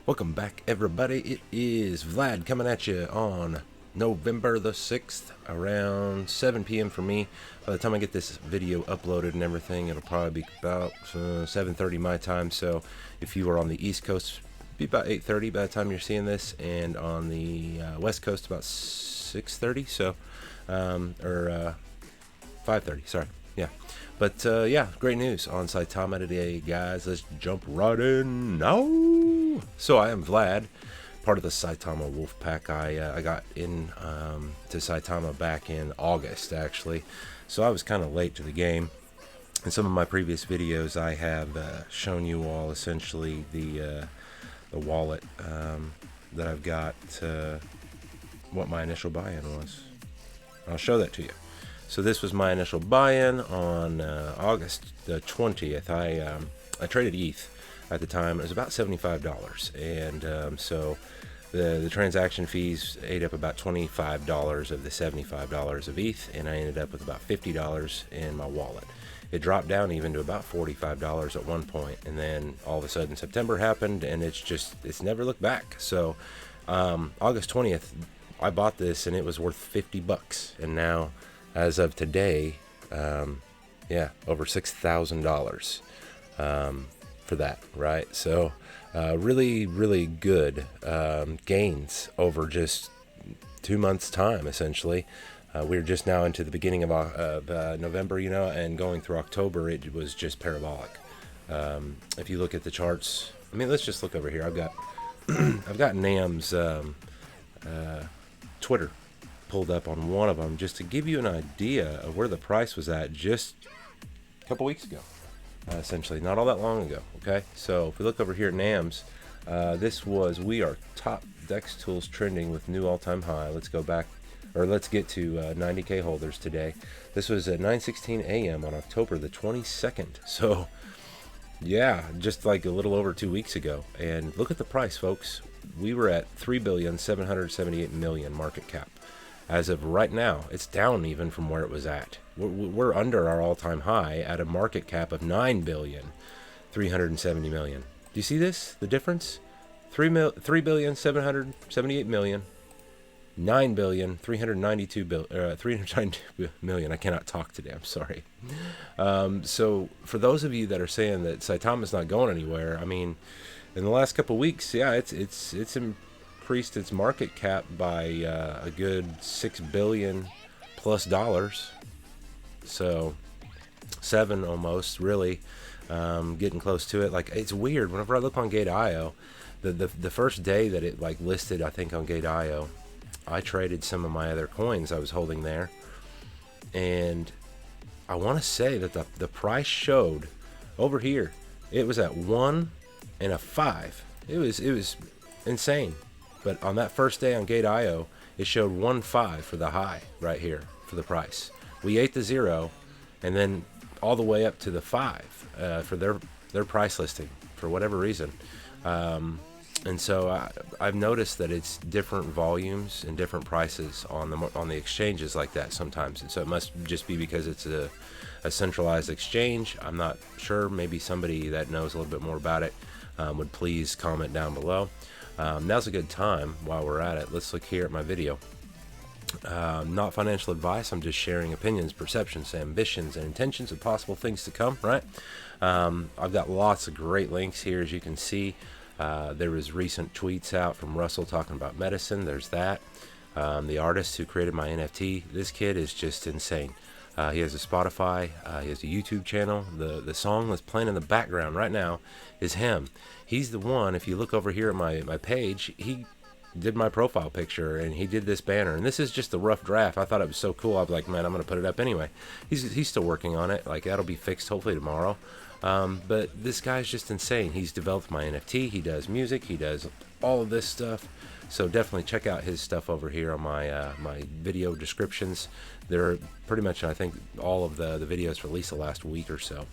Welcome back, everybody. It is Vlad coming at you on November the 6th around 7 p.m. for me. By the time I get this video uploaded and everything, it'll probably be about 7:30 my time. So if you are on the East Coast, it'll be about 8:30 by the time you're seeing this, and on the West Coast about 6:30. So or 5:30. Sorry. Yeah. But yeah, great news on Saitama today, guys. Let's jump right in now. So I am Vlad, part of the Saitama Wolf Pack. I got in to Saitama back in August, actually. So I was kind of late to the game. In some of my previous videos, I have shown you all essentially the wallet that I've got, what my initial buy-in was. I'll show that to you. So this was my initial buy-in on August the 20th. I traded ETH at the time. It was about $75, and so the transaction fees ate up about $25 of the $75 of ETH, and I ended up with about $50 in my wallet. It dropped down even to about $45 at one point, and then all of a sudden September happened, and it's never looked back. So August 20th, I bought this, and it was worth $50, and now, as of today, yeah, over $6,000 for that, right? So really, really good gains over just 2 months' time, essentially. We're just now into the beginning of November, you know, and going through October, it was just parabolic. If you look at the charts, I mean, let's just look over here. I've got I've got Nam's Twitter pulled up on one of them just to give you an idea of where the price was at just a couple weeks ago, essentially, not all that long ago. Okay, so if we look over here at NAMS, we are top DEX tools trending with new all-time high. Let's go back, or let's get to 90k holders today. This was at 9:16 a.m. on October the 22nd. So yeah, just like a little over 2 weeks ago. And look at the price, folks. We were at 3,778,000,000 market cap. As of right now, it's down even from where it was at. We're under our all-time high at a market cap of 9,370,000,000. Do you see this? The difference? 3,778,000,000, 9,392,000,000. I cannot talk today. I'm sorry. So for those of you that are saying that Saitama's not going anywhere, I mean, in the last couple of weeks, yeah, it's increased its market cap by a good $6 billion plus dollars. So 7 almost, really, getting close to it. Like, it's weird whenever I look on Gate.io, the first day that it like listed, I think, on Gate.io, I traded some of my other coins I was holding there, and I want to say that the price showed over here, it was at 1 and a 5. It was insane. But on that first day on Gate.io, it showed 1.5 for the high right here for the price. We ate the 0, and then all the way up to the 5 for their price listing for whatever reason. And so I've noticed that it's different volumes and different prices on the exchanges like that sometimes. And so it must just be because it's a centralized exchange. I'm not sure. Maybe somebody that knows a little bit more about it would please comment down below. Now's a good time while we're at it. Let's look here at my video. Not financial advice. I'm just sharing opinions, perceptions, ambitions, and intentions of possible things to come, right? I've got lots of great links here, as you can see. There was recent tweets out from Russell talking about medicine. There's that. The artist who created my NFT. This kid is just insane. He has a Spotify, he has a YouTube channel. The song that's playing in the background right now is him. He's the one, if you look over here at my page, he did my profile picture, and he did this banner. And this is just a rough draft. I thought it was so cool. I was like, man, I'm going to put it up anyway. He's still working on it. Like, that'll be fixed hopefully tomorrow. But this guy's just insane. He's developed my NFT. He does music. He does all of this stuff. So definitely check out his stuff over here on my my video descriptions. They're pretty much, I think, all of the videos for at least the last week or so.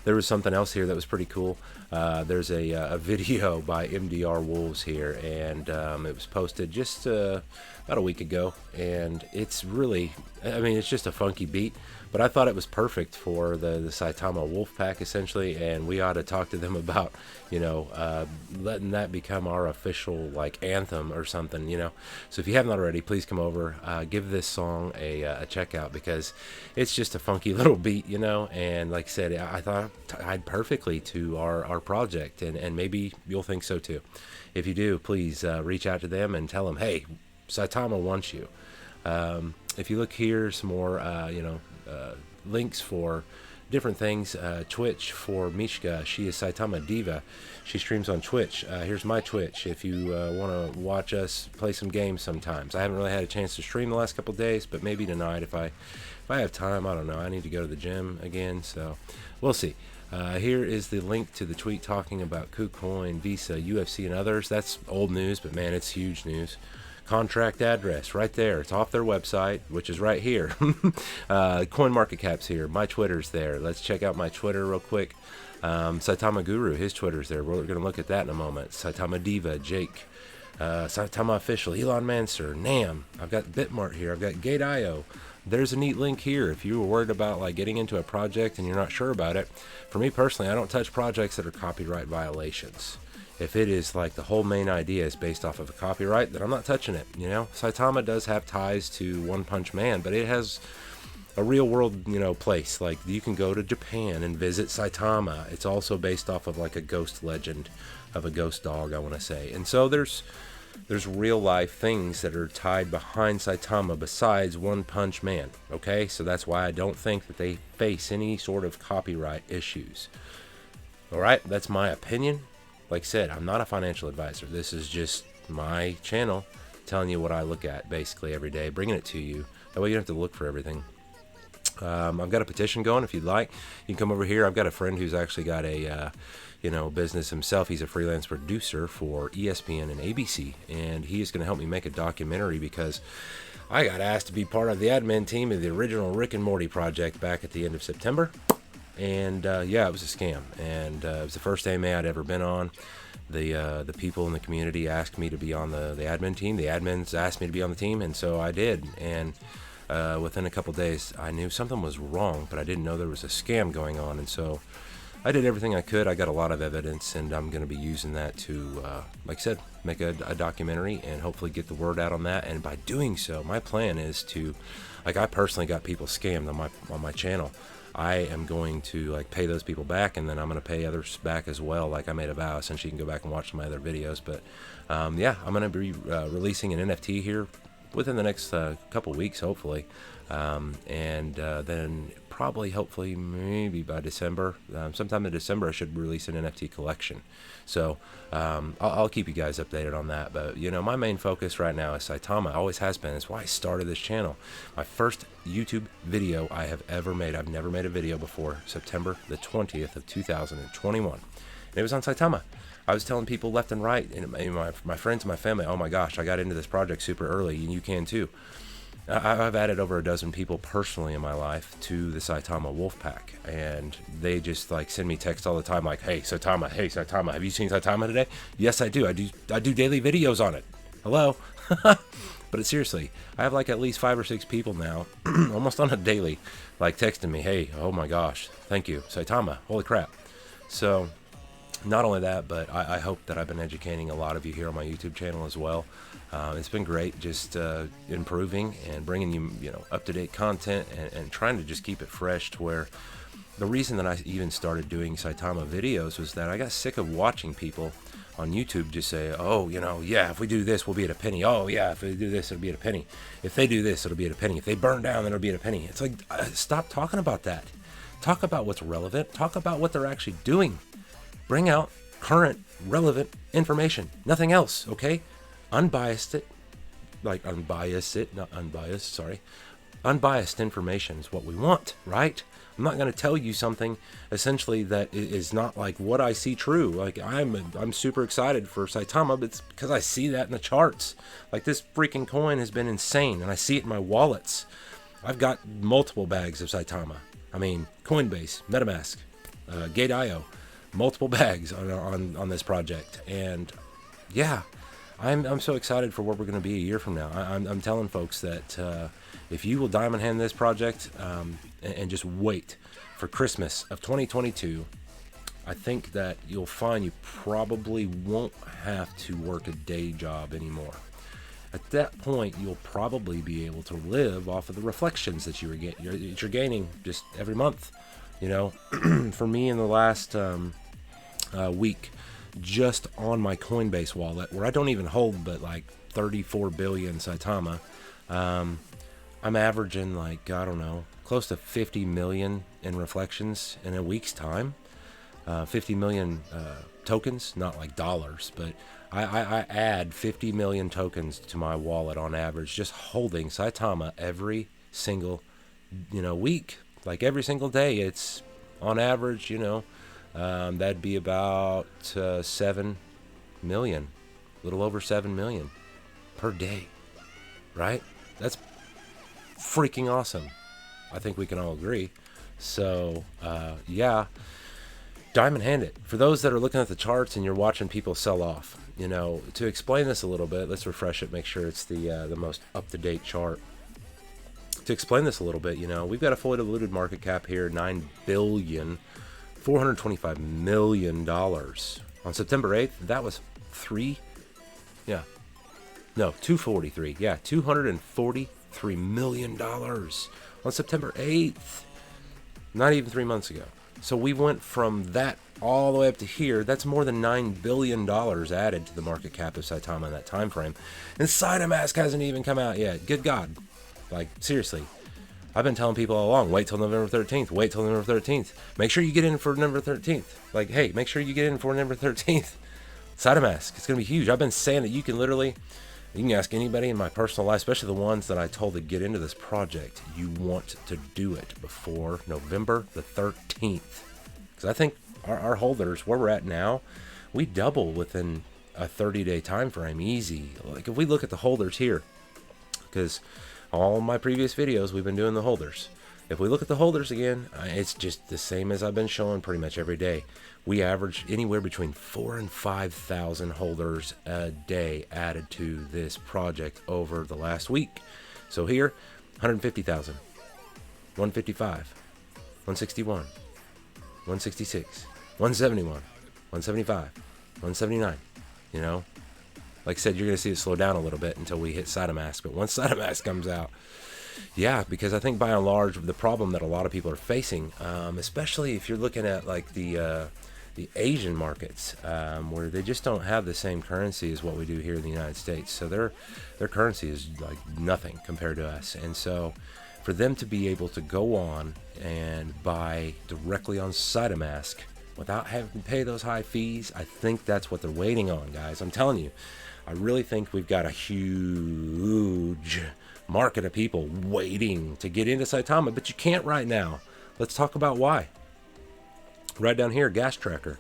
there was something else here that was pretty cool. There's a video by MDR Wolves here, and it was posted just about a week ago, and it's really, I mean, it's just a funky beat, but I thought it was perfect for the Saitama Wolf Pack, essentially, and we ought to talk to them about, you know, letting that become our official, like, anthem or something, you know. So if you haven't already, please come over, give this song a check out, because it's just a funky little beat, you know, and like I said, I thought it tied perfectly to our project, and maybe you'll think so too. If you do, please reach out to them and tell them, hey, Saitama wants you. If you look here, some more, links for different things. Twitch for Mishka. She is Saitama Diva. She streams on Twitch. Here's my Twitch if you want to watch us play some games sometimes. I haven't really had a chance to stream the last couple days, but maybe tonight if I have time. I don't know. I need to go to the gym again, so we'll see. Here is the link to the tweet talking about KuCoin, Visa, UFC, and others. That's old news, but man, it's huge news. Contract address right there. It's off their website, which is right here. CoinMarketCap's here. My Twitter's there. Let's check out my Twitter real quick. SaitamaGuru, his Twitter's there. We're going to look at that in a moment. Saitama Diva, Jake, Saitama Official, Elon Manser, Nam. I've got Bitmart here. I've got Gate.io. There's a neat link here if you were worried about like getting into a project and you're not sure about it. For me personally, I don't touch projects that are copyright violations. If it is like the whole main idea is based off of a copyright, then I'm not touching it, you know. Saitama does have ties to One Punch Man, but it has a real world, you know, place. Like you can go to Japan and visit Saitama. It's also based off of like a ghost legend of a ghost dog, I want to say. And so there's real life things that are tied behind Saitama besides One Punch Man, okay? So that's why I don't think that they face any sort of copyright issues. All right, that's my opinion. Like I said, I'm not a financial advisor. This is just my channel telling you what I look at basically every day, bringing it to you. That way you don't have to look for everything. I've got a petition going if you'd like. You can come over here. I've got a friend who's actually got a business himself. He's a freelance producer for ESPN and ABC, and he is going to help me make a documentary because I got asked to be part of the admin team of the original Rick and Morty project back at the end of September. And yeah, it was a scam, and it was the first AMA I'd ever been on. The people in the community asked me to be on the admin team. The admins asked me to be on the team, and so I did. And within a couple days, I knew something was wrong, but I didn't know there was a scam going on. And so I did everything I could. I got a lot of evidence, and I'm going to be using that to, like I said, make a documentary and hopefully get the word out on that. And by doing so, my plan is to, like, I personally got people scammed on my channel. I am going to like pay those people back, and then I'm going to pay others back as well. Like I made a vow, since you can go back and watch my other videos. But yeah, I'm going to be releasing an NFT here within the next couple weeks, hopefully, and then probably, hopefully, maybe by December, sometime in December, I should release an NFT collection. So I'll keep you guys updated on that. But you know, my main focus right now is Saitama. Always has been. It's why I started this channel. My first YouTube video I have ever made. I've never made a video before. September the 20th of 2021. And it was on Saitama. I was telling people left and right, and my friends and my family, oh my gosh, I got into this project super early, and you can too. I've added over a dozen people personally in my life to the Saitama Wolf Pack, and they just like send me texts all the time like, hey Saitama, have you seen Saitama today? Yes, I do. I do daily videos on it. Hello. But seriously, I have like at least 5 or 6 people now, almost on a daily, like texting me, hey, oh my gosh, thank you, Saitama, holy crap. So not only that, but I hope that I've been educating a lot of you here on my YouTube channel as well. It's been great just improving and bringing you up-to-date content and trying to just keep it fresh to where the reason that I even started doing Saitama videos was that I got sick of watching people on YouTube just say, oh, yeah, if we do this, we'll be at a penny. Oh, yeah, if we do this, it'll be at a penny. If they do this, it'll be at a penny. If they burn down, then it'll be at a penny. It's like, stop talking about that. Talk about what's relevant. Talk about what they're actually doing. Bring out current, relevant information. Nothing else, okay? Unbiased information is what we want, right? I'm not going to tell you something essentially that is not like what I see true. Like I'm super excited for Saitama, but it's because I see that in the charts. Like this freaking coin has been insane, and I see it in my wallets. I've got multiple bags of Saitama. I mean, Coinbase, MetaMask, Gate.io, multiple bags on this project. And yeah, I'm so excited for where we're going to be a year from now. I'm telling folks that if you will diamond hand this project and just wait for Christmas of 2022, I think that you'll find you probably won't have to work a day job anymore. At that point, you'll probably be able to live off of the reflections that you're gaining just every month. You know, for me in the last week, just on my Coinbase wallet, where I don't even hold but like 34 billion Saitama, I'm averaging like, I don't know, close to 50 million in reflections in a week's time. 50 million tokens, not like dollars, but I add 50 million tokens to my wallet on average, just holding Saitama every single, week. Like every single day, it's on average, that'd be about 7 million, a little over 7 million per day, right? That's freaking awesome. I think we can all agree. So, yeah. Diamond hand it. For those that are looking at the charts and you're watching people sell off, to explain this a little bit, let's refresh it, make sure it's the most up-to-date chart. To explain this a little bit, we've got a fully diluted market cap here, $9.425 billion. On September 8th, that was 243. Yeah, $243 million on September 8th. Not even 3 months ago. So we went from that all the way up to here. That's more than $9 billion added to the market cap of Saitama in that time frame. And SaitamaGuru hasn't even come out yet. Good God. Like, seriously. I've been telling people all along, wait till November 13th. Wait till November 13th. Make sure you get in for November 13th. Like, hey, make sure you get in for November 13th. SaitamaGuru, it's going to be huge. I've been saying that you can ask anybody in my personal life, especially the ones that I told to get into this project, you want to do it before November the 13th. Because I think our holders, where we're at now, we double within a 30-day time frame, easy. Like if we look at the holders here, because all my previous videos, we've been doing the holders. If we look at the holders again, it's just the same as I've been showing pretty much every day. We average anywhere between 4,000 and 5,000 holders a day added to this project over the last week. So here, 150,000, 155, 161, 166, 171, 175, 179. Like I said, you're going to see it slow down a little bit until we hit SaitamaGuru. But once SaitamaGuru comes out, yeah, because I think by and large, the problem that a lot of people are facing, especially if you're looking at like the Asian markets, where they just don't have the same currency as what we do here in the United States. So their currency is like nothing compared to us. And so for them to be able to go on and buy directly on SaitamaGuru without having to pay those high fees, I think that's what they're waiting on, guys. I'm telling you, I really think we've got a huge market of people waiting to get into Saitama, but you can't right now. Let's talk about why. Right down here, gas tracker.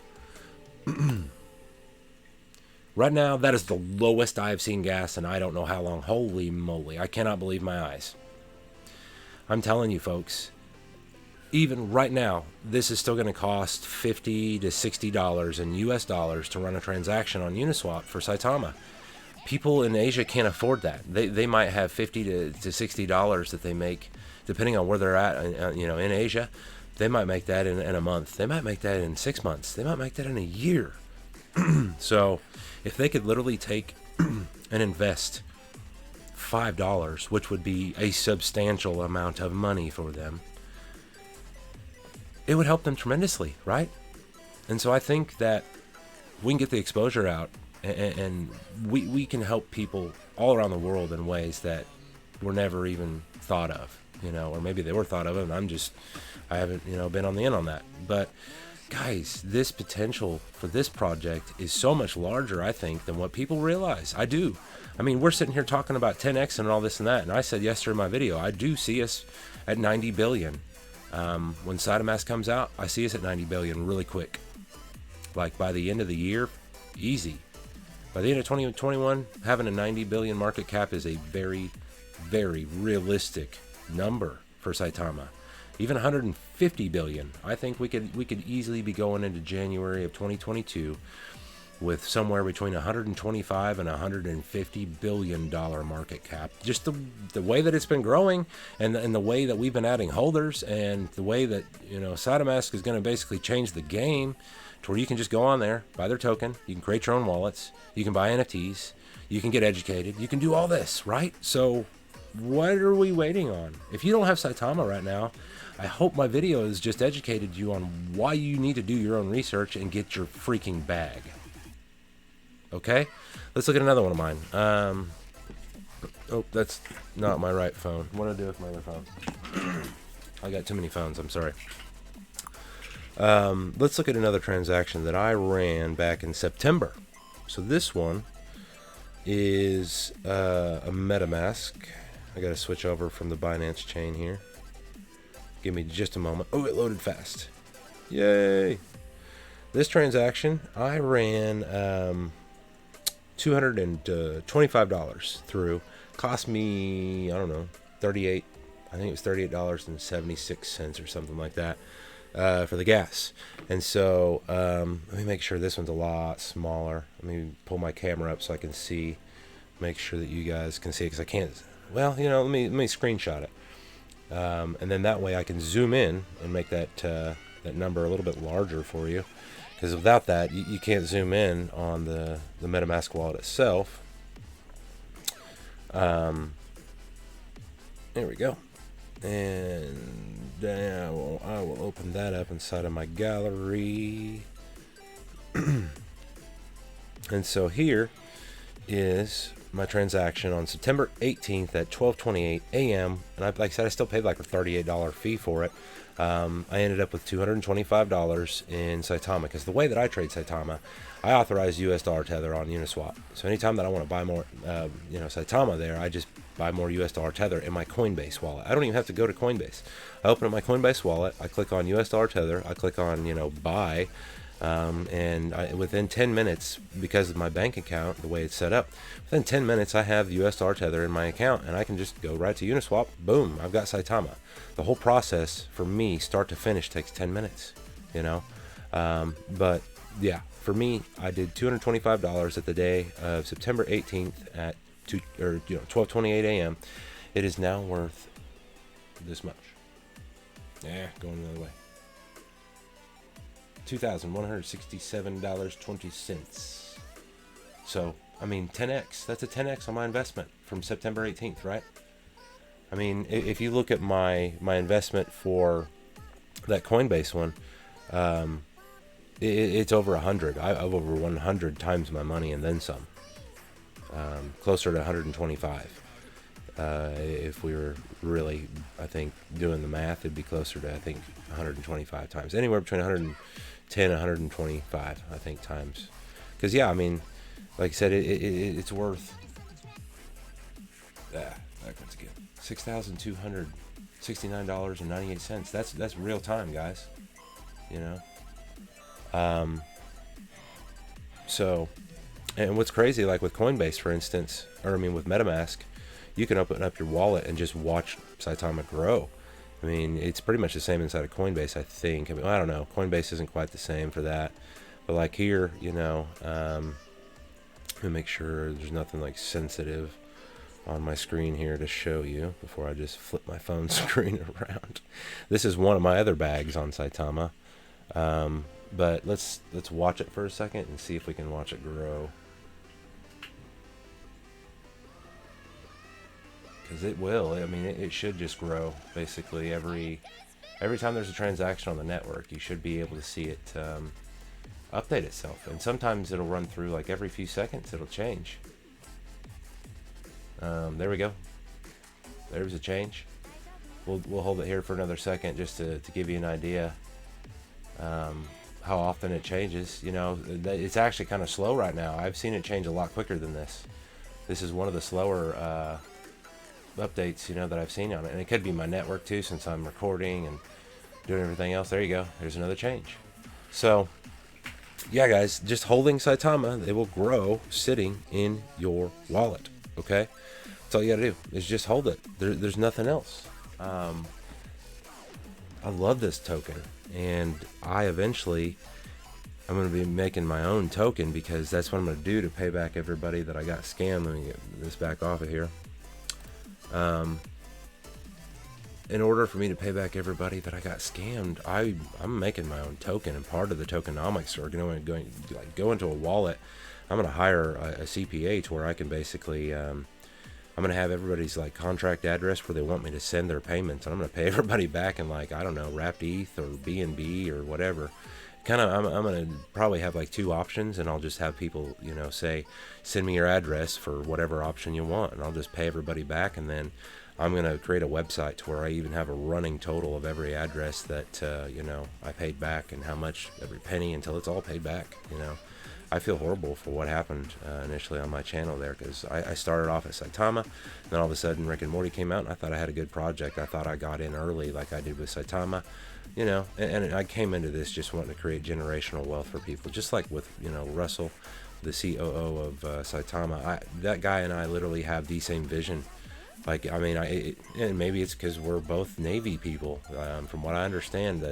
Right now, that is the lowest I have seen gas in I don't know how long. Holy moly, I cannot believe my eyes. I'm telling you, folks, even right now, this is still going to cost $50 to $60 in US dollars to run a transaction on Uniswap for Saitama. People in Asia can't afford that. They might have $50 to $60 that they make, depending on where they're at, in Asia. They might make that in a month. They might make that in 6 months. They might make that in a year. So if they could literally take and invest $5, which would be a substantial amount of money for them, it would help them tremendously, right? And so I think that we can get the exposure out, and we can help people all around the world in ways that were never even thought of, or maybe they were thought of, and I haven't, been on the end on that. But guys, this potential for this project is so much larger, I think, than what people realize. I do. I mean, we're sitting here talking about 10x and all this and that, and I said yesterday in my video, I do see us at 90 billion. When SaitamaGuru comes out, I see us at 90 billion really quick. Like by the end of the year, easy. By the end of 2021, having a 90 billion market cap is a very, very realistic number for Saitama. even 150 billion. I think we could easily be going into January of 2022 with somewhere between 125 and 150 billion dollar market cap. Just the way that it's been growing, and the way that we've been adding holders, and the way that, you know, SaitamaGuru is going to basically change the game to where you can just go on there, buy their token, you can create your own wallets, you can buy NFTs, you can get educated, you can do all this, right? So what are we waiting on? If you don't have Saitama right now, I hope my video has just educated you on why you need to do your own research and get your freaking bag. Okay, let's look at another one of mine. Oh, that's not my right phone. What do I do with my other phone? I got too many phones, I'm sorry. Let's look at another transaction that I ran back in September. So this one is a MetaMask. I got to switch over from the Binance chain here. Give me just a moment. Oh, it loaded fast. Yay! This transaction, I ran $225 through. Cost me, I don't know, I think it was $38.76 or something like that for the gas. And so let me make sure this one's a lot smaller. Let me pull my camera up so I can see, make sure that you guys can see it, because I can't. Well, you know, let me screenshot it, and then that way I can zoom in and make that that number a little bit larger for you. Because without that, you can't zoom in on the MetaMask wallet itself. There we go. And I will open that up inside of my gallery. And so here is my transaction on September 18th at 12:28 a.m. And like I said, I still paid like a $38 fee for it. I ended up with $225 in Saitama, because the way that I trade Saitama, I authorize US dollar tether on Uniswap. So anytime that I want to buy more, Saitama there, I just buy more US dollar tether in my Coinbase wallet. I don't even have to go to Coinbase. I open up my Coinbase wallet, I click on US dollar tether, I click on, buy, and within 10 minutes, because of my bank account, the way it's set up, within 10 minutes I have US dollar tether in my account, and I can just go right to Uniswap. Boom, I've got Saitama. The whole process for me, start to finish, takes 10 minutes, but yeah, for me, I did $225 at the day of September 18th at 12:28 a.m. It is now worth this much. Yeah, going the other way. $2,167.20. So, I mean, 10x. That's a 10x on my investment from September 18th, right? I mean, if you look at my investment for that Coinbase one, it's over 100. I've over 100 times my money and then some. Closer to 125. If we were really, I think, doing the math, it'd be closer to, I think, 125 times. Anywhere between 110 and 125, I think, times. Because, yeah, I mean, like I said, it's worth, backwards again, $6,269.98. That's real time, guys. So, and what's crazy, like with Coinbase, for instance, with MetaMask, you can open up your wallet and just watch Saitama grow. I mean, it's pretty much the same inside of Coinbase, I think. I mean, I don't know. Coinbase isn't quite the same for that. But like here, let me make sure there's nothing like sensitive on my screen here to show you before I just flip my phone screen around. This is one of my other bags on Saitama. But let's watch it for a second and see if we can watch it grow. Because it will. I mean, it should just grow. Basically, every time there's a transaction on the network, you should be able to see it update itself. And sometimes it'll run through, like every few seconds, it'll change. There we go. There's a change. We'll hold it here for another second just to give you an idea how often it changes. It's actually kind of slow right now. I've seen it change a lot quicker than this. This is one of the slower updates, that I've seen on it. And it could be my network too, since I'm recording and doing everything else. There you go. There's another change. So, yeah, guys, just holding Saitama, it will grow sitting in your wallet. Okay? That's all you gotta do is just hold it. There's nothing else. I love this token, and I'm going to be making my own token, because that's what I'm going to do to pay back everybody that I got scammed. Let me get this back off of here. In order for me to pay back everybody that I got scammed, I'm making my own token, and part of the tokenomics are going to go into a wallet. I'm going to hire a CPA to where I can basically, I'm going to have everybody's like contract address where they want me to send their payments, and I'm going to pay everybody back in, like, I don't know, wrapped ETH or BNB or whatever. Kind of, I'm going to probably have like 2 options, and I'll just have people, you know, say, send me your address for whatever option you want, and I'll just pay everybody back. And then I'm going to create a website to where I even have a running total of every address that, you know, I paid back, and how much, every penny, until it's all paid back. You know, I feel horrible for what happened initially on my channel there, because I started off at Saitama, then all of a sudden Rick and Morty came out, and I thought I had a good project. I thought I got in early like I did with Saitama. You know, and I came into this just wanting to create generational wealth for people, just like with, you know, Russell, the COO of Saitama. That guy and I literally have the same vision. Like, I mean, and maybe it's because we're both Navy people. From what I understand,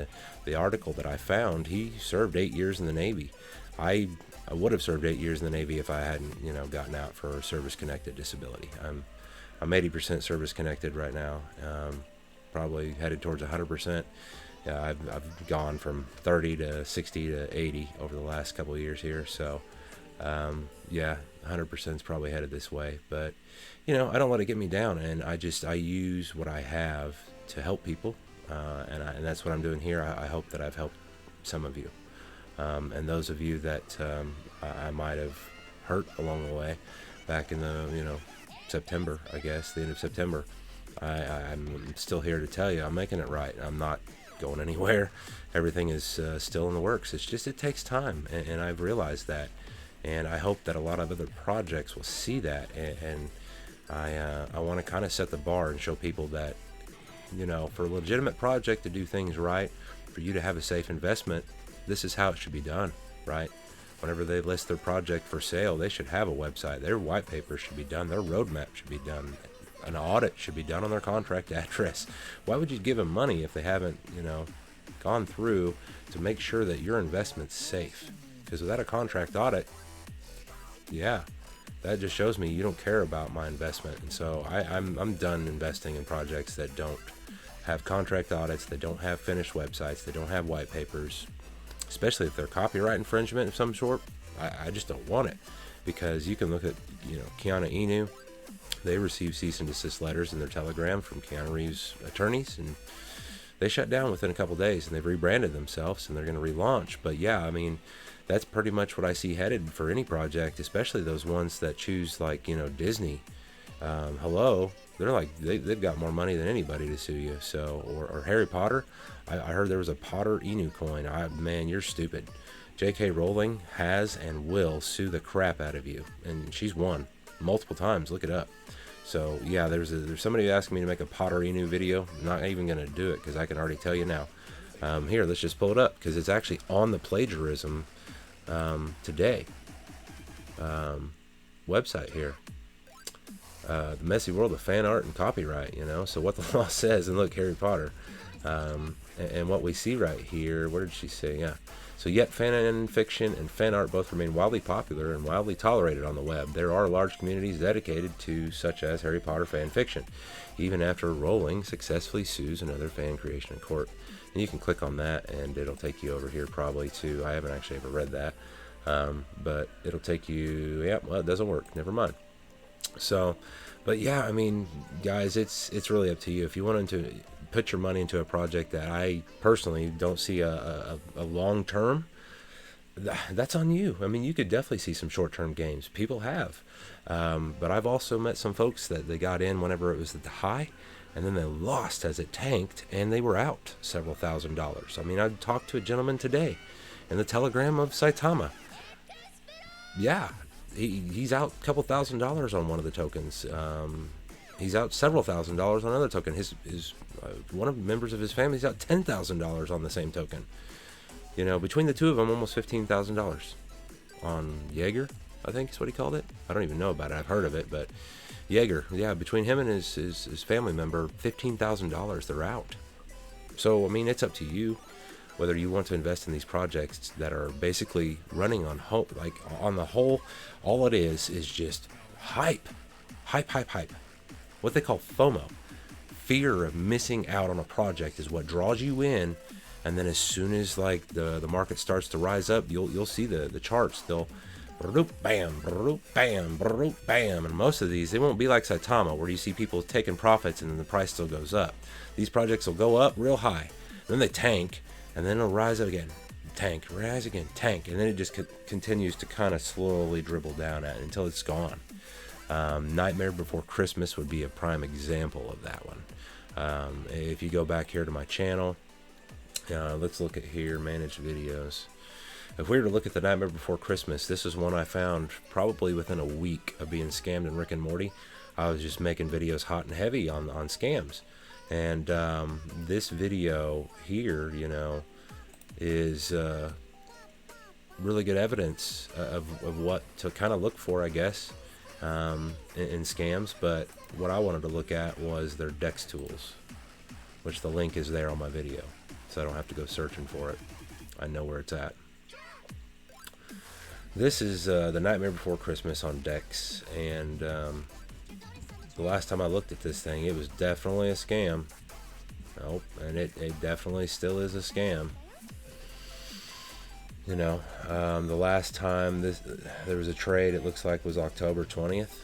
the article that I found, he served 8 years in the Navy. I would have served 8 years in the Navy if I hadn't, you know, gotten out for service-connected disability. I'm 80% service-connected right now, probably headed towards 100%. Yeah, I've gone from 30 to 60 to 80 over the last couple of years here. So, yeah, 100% is probably headed this way. But, you know, I don't let it get me down, and I use what I have to help people, and that's what I'm doing here. I hope that I've helped some of you, and those of you that I might have hurt along the way, back in the, you know, September, I guess, the end of September. I'm still here to tell you I'm making it right. I'm not going anywhere. Everything is still in the works. It's just, it takes time, and I've realized that, and I hope that a lot of other projects will see that, and I want to kind of set the bar and show people that, you know, for a legitimate project to do things right, for you to have a safe investment, this is how it should be done, right? Whenever they list their project for sale, they should have a website. Their white paper should be done. Their roadmap should be done. An audit should be done on their contract address. Why would you give them money if they haven't, you know, gone through to make sure that your investment's safe? Because without a contract audit, yeah, that just shows me you don't care about my investment. And so I'm done investing in projects that don't have contract audits, that don't have finished websites, that don't have white papers, especially if they're copyright infringement of some sort. I just don't want it, because you can look at, you know, Hokage Inu. They received cease and desist letters in their telegram from Keanu Reeves' attorneys, and they shut down within a couple days, and they've rebranded themselves, and they're going to relaunch. But yeah, I mean, that's pretty much what I see headed for any project, especially those ones that choose, like, you know, Disney. Hello, they're like, they've got more money than anybody to sue you. So, or Harry Potter. I heard there was a Potter Inu coin. Man, you're stupid. J.K. Rowling has and will sue the crap out of you, and she's won multiple times. Look it up. So yeah, there's somebody asking me to make a Potter Inu video. I'm not even gonna do it, because I can already tell you now. Here, let's just pull it up, because it's actually on the plagiarism today website here. The messy world of fan art and copyright, you know. So what the law says, and look, Harry Potter, and what we see right here. What did she say? Yeah. So yet fan fiction and fan art both remain wildly popular and wildly tolerated on the web. There are large communities dedicated to such as Harry Potter fan fiction, even after Rowling successfully sues another fan creation in court. And you can click on that, and it'll take you over here probably to, I haven't actually ever read that, but it'll take you, yeah, well, it doesn't work. Never mind. So, but yeah, I mean, guys, it's really up to you. If you want to put your money into a project that I personally don't see a long term, that's on you. I mean, you could definitely see some short-term gains. People have, but I've also met some folks that they got in whenever it was at the high, and then they lost as it tanked, and they were out several $1,000s. I mean, I talked to a gentleman today in the Telegram of Saitama. Yeah, he's out a couple $1,000s on one of the tokens. He's out several $1,000s on another token. His one of the members of his family is out $10,000 on the same token. You know, between the two of them, almost $15,000 on Jaeger, I think is what he called it. I don't even know about it. I've heard of it, but Jaeger, yeah, between him and his family member, $15,000, they're out. So, I mean, it's up to you whether you want to invest in these projects that are basically running on hope. Like, on the whole, all it is just hype. Hype, hype, hype. What they call FOMO. Fear of missing out on a project is what draws you in. And then as soon as like the market starts to rise up, you'll see the charts. They'll bam, bam, bam. And most of these, they won't be like Saitama, where you see people taking profits and then the price still goes up. These projects will go up real high, then they tank, and then it'll rise up again, tank, rise again, tank, and then it just continues to kind of slowly dribble down at it until it's gone. Nightmare Before Christmas would be a prime example of that one. If you go back here to my channel, let's look at here, manage videos. If we were to look at the Nightmare Before Christmas, this is one I found probably within a week of being scammed in Rick and Morty. I was just making videos hot and heavy on scams. And this video here, you know, is really good evidence of what to kind of look for, I guess, in scams. But what I wanted to look at was their DEX tools, which the link is there on my video, so I don't have to go searching for it. I know where it's at. This is the Nightmare Before Christmas on DEX, and the last time I looked at this thing, it was definitely a scam. Nope, and it definitely still is a scam. You know, the last time there was a trade, it looks like was October 20th.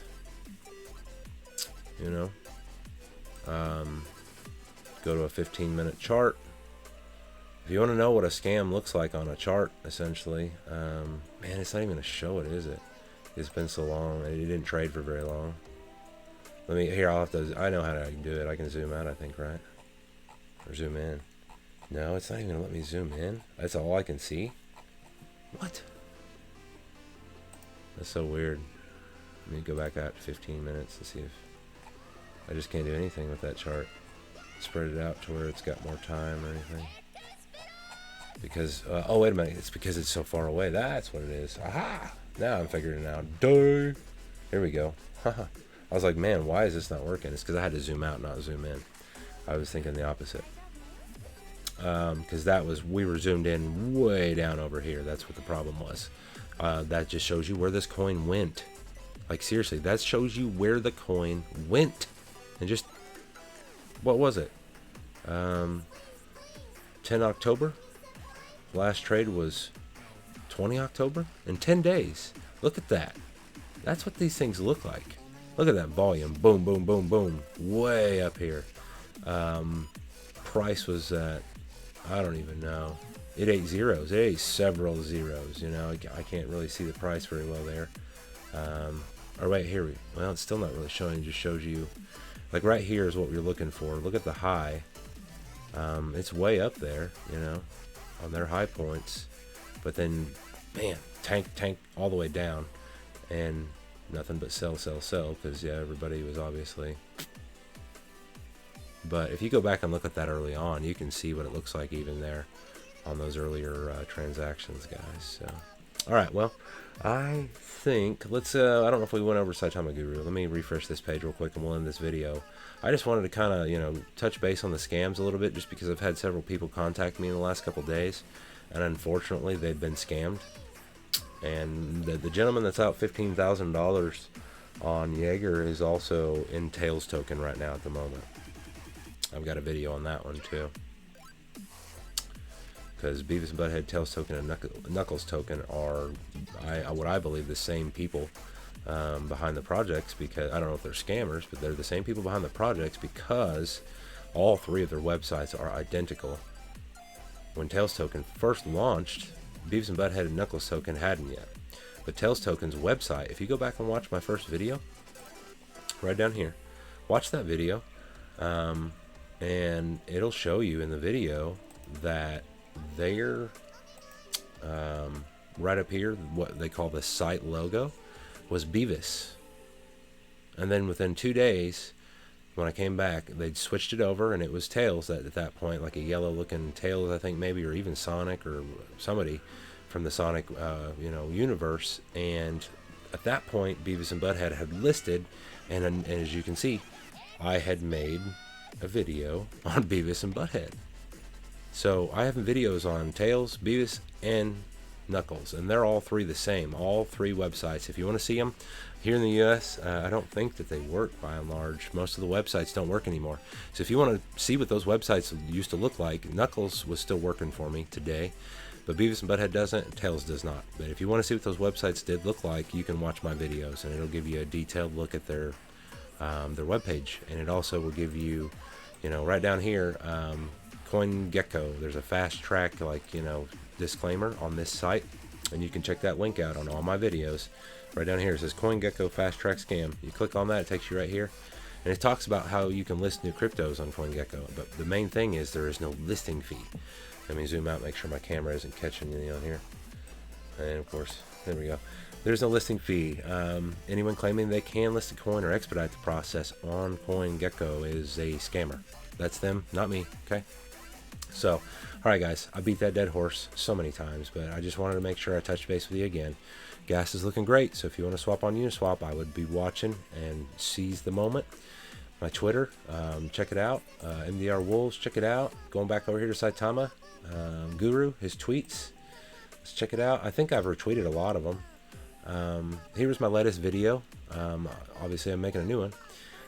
You know, go to a 15-minute chart. If you want to know what a scam looks like on a chart, essentially, man, it's not even going to show it, is it? It's been so long, and it didn't trade for very long. I'll have to, I know how to do it. I can zoom out, I think, right? Or zoom in. No, it's not even going to let me zoom in. That's all I can see? What? That's so weird. Let me go back out to 15 minutes and see if, I just can't do anything with that chart. Spread it out to where it's got more time or anything. Because, oh, wait a minute. It's because it's so far away. That's what it is. Aha! Now I'm figuring it out. Duh! Here we go. Haha. I was like, man, why is this not working? It's because I had to zoom out, not zoom in. I was thinking the opposite. Because we were zoomed in way down over here. That's what the problem was. That just shows you where this coin went. Like, seriously, that shows you where the coin went. And just, what was it? 10 October? Last trade was 20 October? In 10 days. Look at that. That's what these things look like. Look at that volume. Boom, boom, boom, boom. Way up here. Price was at, I don't even know. It ate zeros. It ate several zeros. You know, I can't really see the price very well there. Or wait, here well, it's still not really showing. It just shows you, like right here is what we're looking for. Look at the high. It's way up there, you know, on their high points. But then, man, tank all the way down. And nothing but sell, because, yeah, everybody was obviously. But if you go back and look at that early on, you can see what it looks like even there on those earlier transactions, guys. So, all right, well, I think let's. I don't know if we went over SaitamaGuru. Let me refresh this page real quick, and we'll end this video. I just wanted to kind of, you know, touch base on the scams a little bit, just because I've had several people contact me in the last couple of days, and unfortunately, they've been scammed. And the gentleman that's out $15,000 on Jaeger is also in Tails token right now at the moment. I've got a video on that one too. Because Beavis and Butthead, Tails token, and Knuckles token are, what I believe, the same people behind the projects. Because I don't know if they're scammers, but they're the same people behind the projects, because all three of their websites are identical. When Tails token first launched, Beavis and Butthead and Knuckles token hadn't yet. But Tails token's website, if you go back and watch my first video, right down here, watch that video, and it'll show you in the video that they're right up here, what they call the site logo was Beavis. And then within 2 days, when I came back, they'd switched it over, and it was Tails at that point, like a yellow looking Tails, I think, maybe, or even Sonic or somebody from the Sonic you know, universe. And at that point, Beavis and Butthead had listed, and as you can see, I had made a video on Beavis and Butthead. So I have videos on Tails, Beavis, and Knuckles, and they're all three the same, all three websites. If you want to see them here in the US, I don't think that they work by and large. Most of the websites don't work anymore. So if you want to see what those websites used to look like, Knuckles was still working for me today, but Beavis and Butthead doesn't, and Tails does not. But if you want to see what those websites did look like, you can watch my videos, and it'll give you a detailed look at their webpage, and it also will give you, right down here, CoinGecko. There's a fast track, disclaimer on this site, and you can check that link out on all my videos. Right down here it says CoinGecko fast track scam. You click on that, it takes you right here, and it talks about how you can list new cryptos on CoinGecko. But the main thing is there is no listing fee. Let me zoom out, make sure my camera isn't catching on here, and of course there we go. There's no listing fee. Anyone claiming they can list a coin or expedite the process on CoinGecko is a scammer. That's them, not me. Okay. So, all right, guys, I beat that dead horse so many times, but I just wanted to make sure I touched base with you again. Gas is looking great, so if you want to swap on Uniswap, I would be watching and seize the moment. My Twitter, check it out. MDR Wolves, check it out. Going back over here to Saitama Guru, his tweets. Let's check it out. I think I've retweeted a lot of them. Here was my latest video. Obviously, I'm making a new one.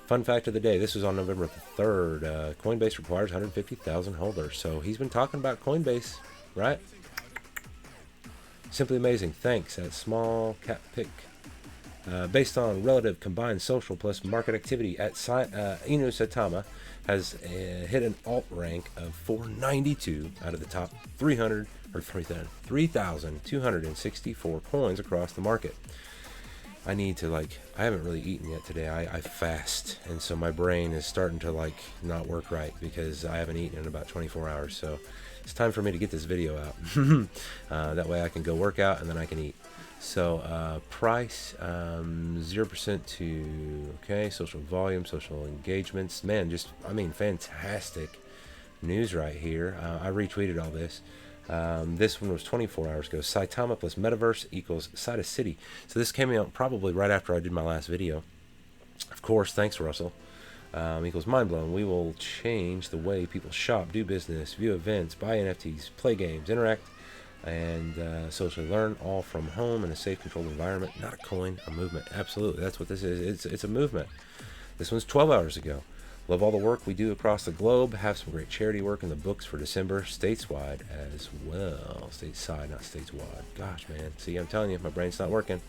Fun fact of the day, this was on November 3rd. Coinbase requires 150,000 holders. So he's been talking about Coinbase, right? Simply amazing. Thanks at Small Cap Pick. Based on relative combined social plus market activity at Inu Saitama has hit an alt rank of 492 out of the top 3,264 coins across the market. I need to I haven't really eaten yet today. I fast, and so my brain is starting to not work right because I haven't eaten in about 24 hours. So it's time for me to get this video out. That way I can go work out and then I can eat. So price 0% to social volume, social engagements. Man, fantastic news right here. I retweeted all this. This one was 24 hours ago. Saitama plus Metaverse equals Saita City. So this came out probably right after I did my last video. Of course, thanks Russell. Equals mind blown. We will change the way people shop, do business, view events, buy NFTs, play games, interact, and socially learn, all from home in a safe, controlled environment. Not a coin, a movement. Absolutely, that's what this is. It's a movement. This one's 12 hours ago. Love all the work we do across the globe. Have some great charity work in the books for December, stateswide as well. Stateside, not stateswide. Gosh, man. See, I'm telling you, my brain's not working.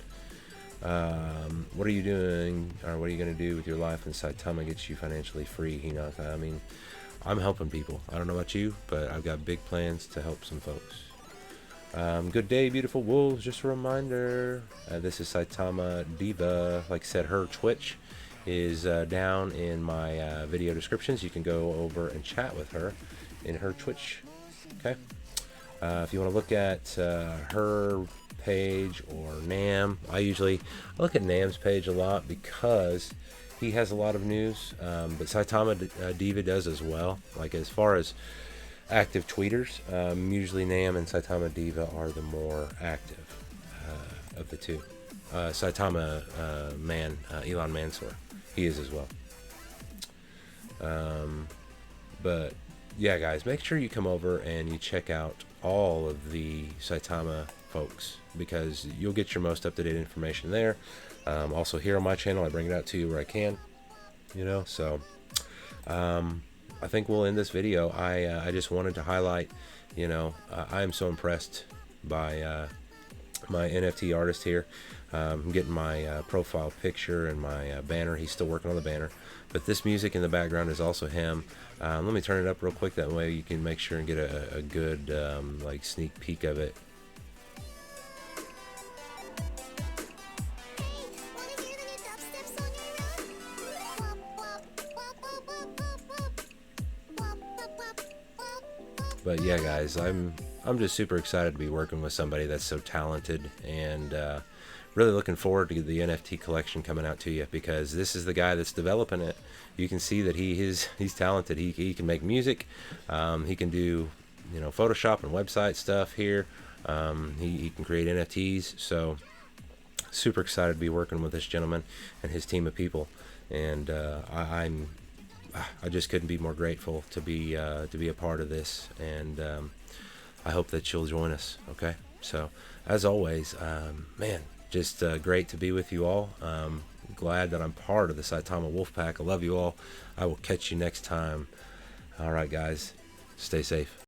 What are you doing, or what are you going to do with your life when Saitama gets you financially free, Hinaka? I mean, I'm helping people. I don't know about you, but I've got big plans to help some folks. Good day, beautiful wolves. Just a reminder, this is Saitama Diva. Like I said, her Twitch is down in my video descriptions. You can go over and chat with her in her Twitch. Okay. If you want to look at her page or Nam, I look at Nam's page a lot because he has a lot of news, but Saitama Diva does as well. Like as far as active tweeters, usually Nam and Saitama Diva are the more active of the two. Saitama Elon Mansour, he is as well. But yeah, guys, make sure you come over and you check out all of the Saitama folks, because you'll get your most up-to-date information there. Also here on my channel, I bring it out to you where I can, so I think we'll end this video. I just wanted to highlight, I am so impressed by my NFT artist here. I'm getting my profile picture and my banner. He's still working on the banner, but this music in the background is also him. Let me turn it up real quick, that way you can make sure and get a good sneak peek of it. But yeah, guys, I'm just super excited to be working with somebody that's so talented, and really looking forward to the NFT collection coming out to you, because this is the guy that's developing it. You can see that he's talented. He can make music. He can do Photoshop and website stuff here. He can create NFTs. So super excited to be working with this gentleman and his team of people. And I'm I just couldn't be more grateful to be a part of this, and I hope that you'll join us. Okay, so as always, man, just great to be with you all. Glad that I'm part of the Saitama Wolfpack. I love you all. I will catch you next time. All right, guys, stay safe.